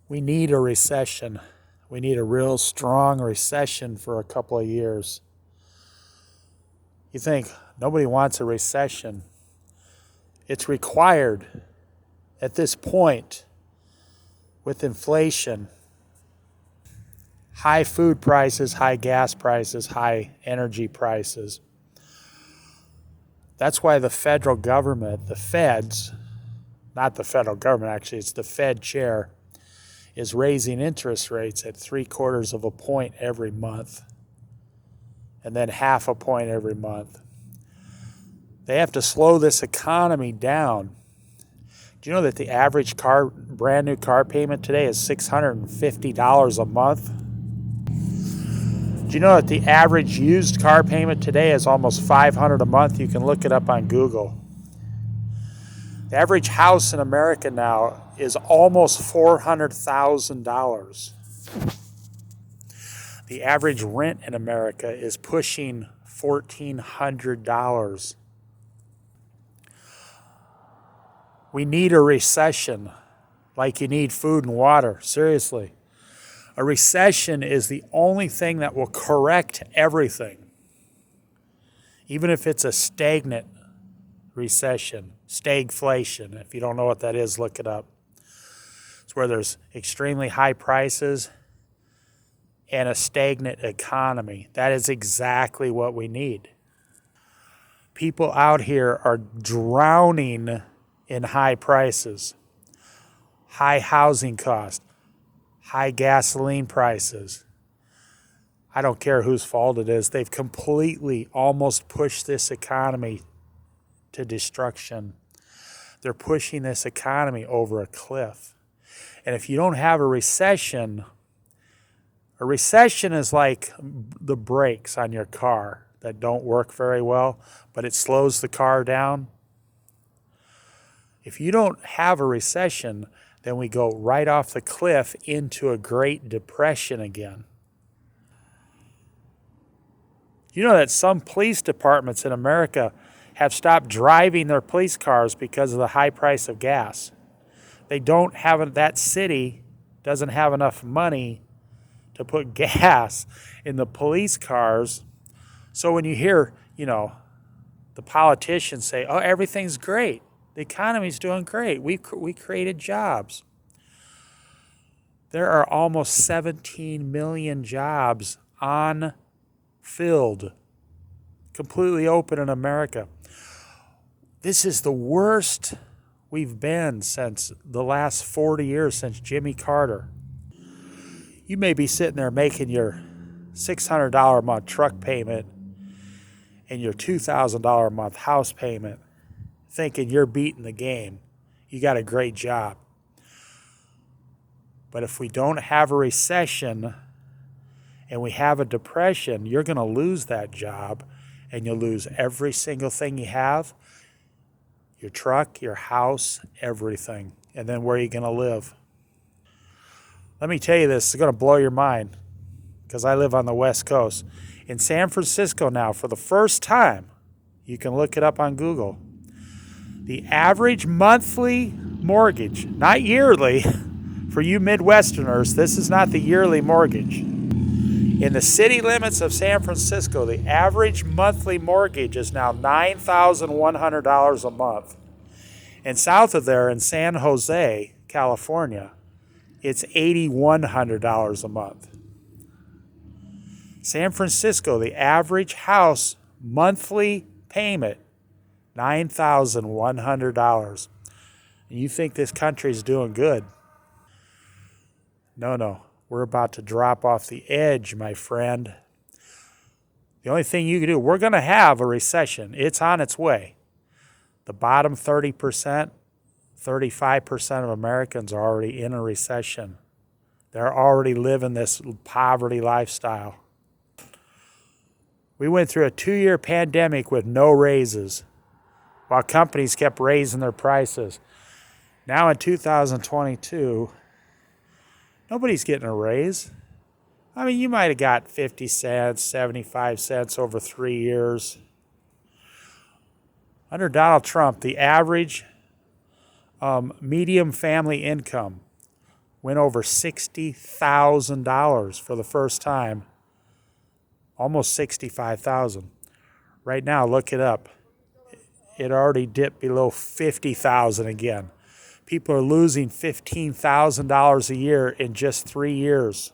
We need a recession. We need a real strong recession for a couple of years. You think nobody wants a recession. It's required at this point with inflation, high food prices, high gas prices, high energy prices. That's why the federal government, the feds, not the federal government actually, it's the Fed chair, is raising interest rates at 3/4 of a point every month and then half a point every month. They have to slow this economy down. Do you know that the average brand new car payment today is $650 a month? Do you know that the average used car payment today is almost $500 a month? You can look it up on Google. The average house in America now is almost $400,000. The average rent in America is pushing $1,400. We need a recession like you need food and water, seriously. A recession is the only thing that will correct everything. Even if it's a stagnant recession, stagflation. If you don't know what that is, look it up. It's where there's extremely high prices and a stagnant economy. That is exactly what we need. People out here are drowning in high prices, high housing costs, high gasoline prices. I don't care whose fault it is. They've completely almost pushed this economy to destruction. They're pushing this economy over a cliff. And if you don't have a recession is like the brakes on your car that don't work very well, but it slows the car down. If you don't have a recession, then we go right off the cliff into a Great Depression again. You know that some police departments in America have stopped driving their police cars because of the high price of gas. That city doesn't have enough money to put gas in the police cars. So when you hear, the politicians say, "Oh, everything's great. The economy's doing great. We created jobs." There are almost 17 million jobs unfilled, completely open in America. This is the worst we've been since the last 40 years, since Jimmy Carter. You may be sitting there making your $600 a month truck payment and your $2,000 a month house payment, thinking you're beating the game. You got a great job. But if we don't have a recession and we have a depression, you're going to lose that job and you'll lose every single thing you have, your truck, your house, everything. And then where are you going to live? Let me tell you this, it's going to blow your mind because I live on the West Coast. In San Francisco now, for the first time, you can look it up on Google, the average monthly mortgage, not yearly, for you Midwesterners, this is not the yearly mortgage. In the city limits of San Francisco, the average monthly mortgage is now $9,100 a month. And south of there in San Jose, California, it's $8,100 a month. San Francisco, the average house monthly payment, $9,100. And you think this country is doing good? No. We're about to drop off the edge, my friend. The only thing you can do, we're going to have a recession. It's on its way. The bottom 30%, 35% of Americans are already in a recession. They're already living this poverty lifestyle. We went through a 2-year pandemic with no raises, while companies kept raising their prices. Now in 2022, nobody's getting a raise. I mean, you might have got 50 cents, 75 cents over 3 years. Under Donald Trump, the average medium family income went over $60,000 for the first time, almost 65,000. Right now, look it up. It already dipped below 50,000 again. People are losing $15,000 a year in just 3 years.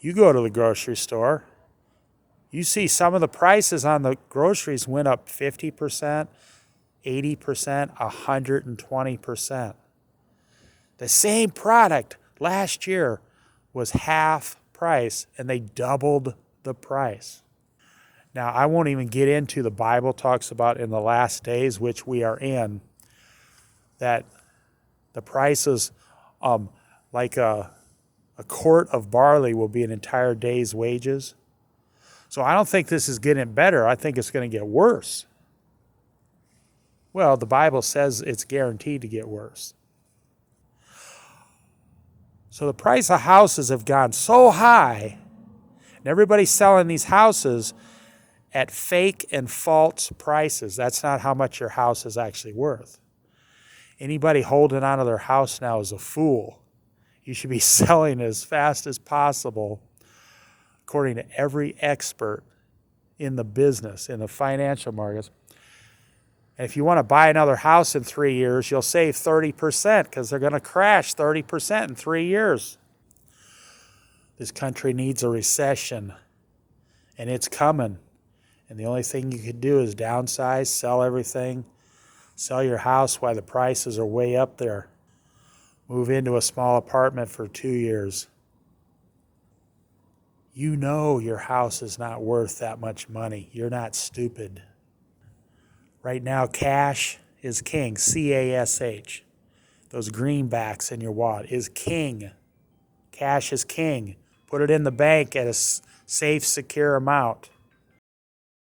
You go to the grocery store, you see some of the prices on the groceries went up 50%, 80%, 120%. The same product last year was half price, and they doubled the price. Now, I won't even get into the Bible talks about in the last days, which we are in, that the prices, like a quart of barley will be an entire day's wages. So I don't think this is getting better. I think it's going to get worse. Well, the Bible says it's guaranteed to get worse. So the price of houses have gone so high, and everybody's selling these houses at fake and false prices. That's not how much your house is actually worth. Anybody holding on to their house now is a fool. You should be selling as fast as possible, according to every expert in the business, in the financial markets. And if you want to buy another house in 3 years, you'll save 30% because they're going to crash 30% in 3 years. This country needs a recession, and it's coming. And the only thing you can do is downsize, sell everything, sell your house while the prices are way up there. Move into a small apartment for 2 years. You know your house is not worth that much money. You're not stupid. Right now, cash is king, C-A-S-H. Those greenbacks in your wallet is king. Cash is king. Put it in the bank at a safe, secure amount.